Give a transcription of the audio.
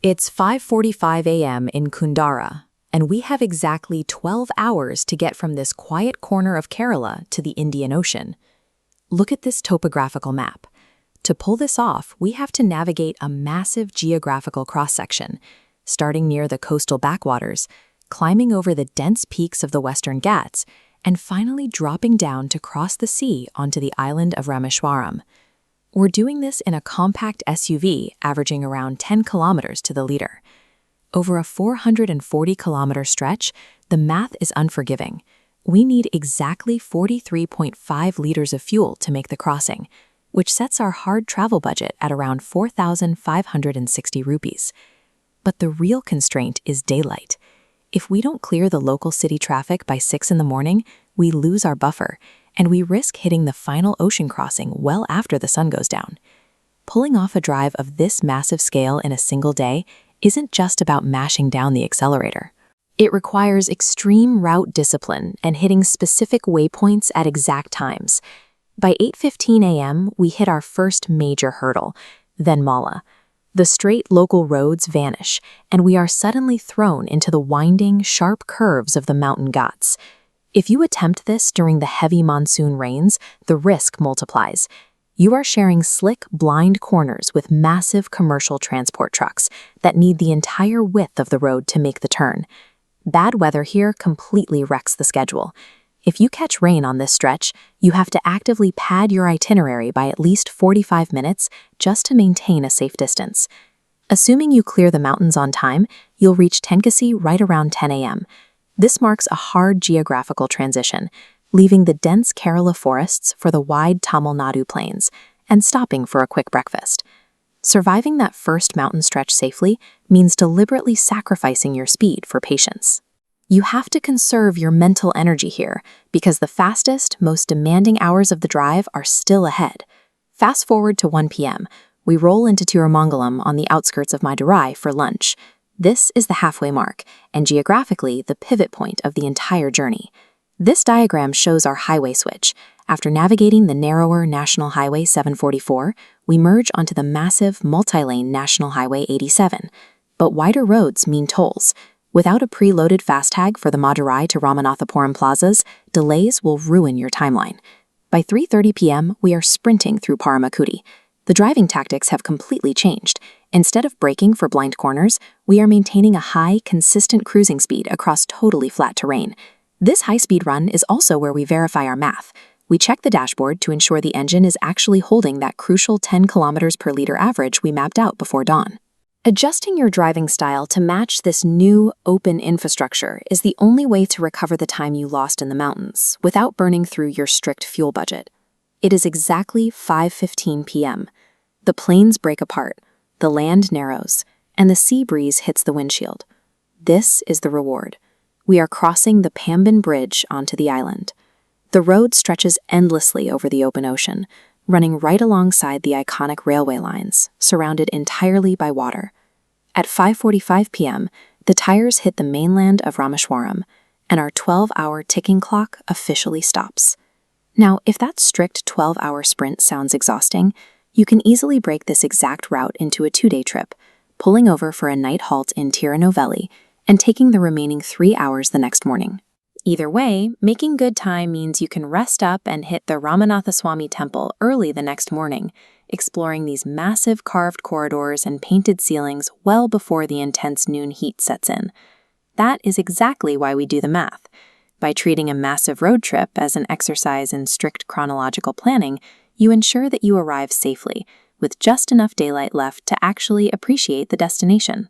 It's 5:45 a.m. in Kundara, and we have exactly 12 hours to get from this quiet corner of Kerala to the Indian Ocean. Look at this topographical map. To pull this off, we have to navigate a massive geographical cross-section, starting near the coastal backwaters, climbing over the dense peaks of the Western Ghats, and finally dropping down to cross the sea onto the island of Rameswaram. We're doing this in a compact SUV averaging around 10 kilometers to the liter. Over a 440-kilometer stretch, the math is unforgiving. We need exactly 43.5 liters of fuel to make the crossing, which sets our hard travel budget at around 4,560 rupees. But the real constraint is daylight. If we don't clear the local city traffic by 6 in the morning, we lose our buffer, and we risk hitting the final ocean crossing well after the sun goes down. Pulling off a drive of this massive scale in a single day isn't just about mashing down the accelerator. It requires extreme route discipline and hitting specific waypoints at exact times. By 8:15 a.m., we hit our first major hurdle, then Mala. The straight local roads vanish, and we are suddenly thrown into the winding, sharp curves of the mountain ghats. If you attempt this during the heavy monsoon rains, the risk multiplies. You are sharing slick, blind corners with massive commercial transport trucks that need the entire width of the road to make the turn. Bad weather here completely wrecks the schedule. If you catch rain on this stretch, you have to actively pad your itinerary by at least 45 minutes just to maintain a safe distance. Assuming you clear the mountains on time, you'll reach Tenkasi right around 10 a.m. This marks a hard geographical transition, leaving the dense Kerala forests for the wide Tamil Nadu plains and stopping for a quick breakfast. Surviving that first mountain stretch safely means deliberately sacrificing your speed for patience. You have to conserve your mental energy here because the fastest, most demanding hours of the drive are still ahead. Fast forward to 1 p.m., we roll into Tirumangalam on the outskirts of Madurai for lunch. This is the halfway mark, and geographically, the pivot point of the entire journey. This diagram shows our highway switch. After navigating the narrower National Highway 744, we merge onto the massive, multi-lane National Highway 87. But wider roads mean tolls. Without a preloaded FASTag for the Madurai to Ramanathapuram plazas, delays will ruin your timeline. By 3:30 p.m., we are sprinting through Paramakudi. The driving tactics have completely changed. Instead of braking for blind corners, we are maintaining a high, consistent cruising speed across totally flat terrain. This high-speed run is also where we verify our math. We check the dashboard to ensure the engine is actually holding that crucial 10 kilometers per liter average we mapped out before dawn. Adjusting your driving style to match this new, open infrastructure is the only way to recover the time you lost in the mountains without burning through your strict fuel budget. It is exactly 5:15 p.m. The plains break apart, the land narrows, and the sea breeze hits the windshield. This is the reward. We are crossing the Pamban Bridge onto the island. The road stretches endlessly over the open ocean, running right alongside the iconic railway lines, surrounded entirely by water. At 5:45 p.m., the tires hit the mainland of Rameswaram, and our 12-hour ticking clock officially stops. Now, if that strict 12-hour sprint sounds exhausting, you can easily break this exact route into a 2-day trip, pulling over for a night halt in Tirunelveli and taking the remaining 3 hours the next morning. Either way, making good time means you can rest up and hit the Ramanathaswamy Temple early the next morning, exploring these massive carved corridors and painted ceilings well before the intense noon heat sets in. That is exactly why we do the math. By treating a massive road trip as an exercise in strict chronological planning, you ensure that you arrive safely, with just enough daylight left to actually appreciate the destination.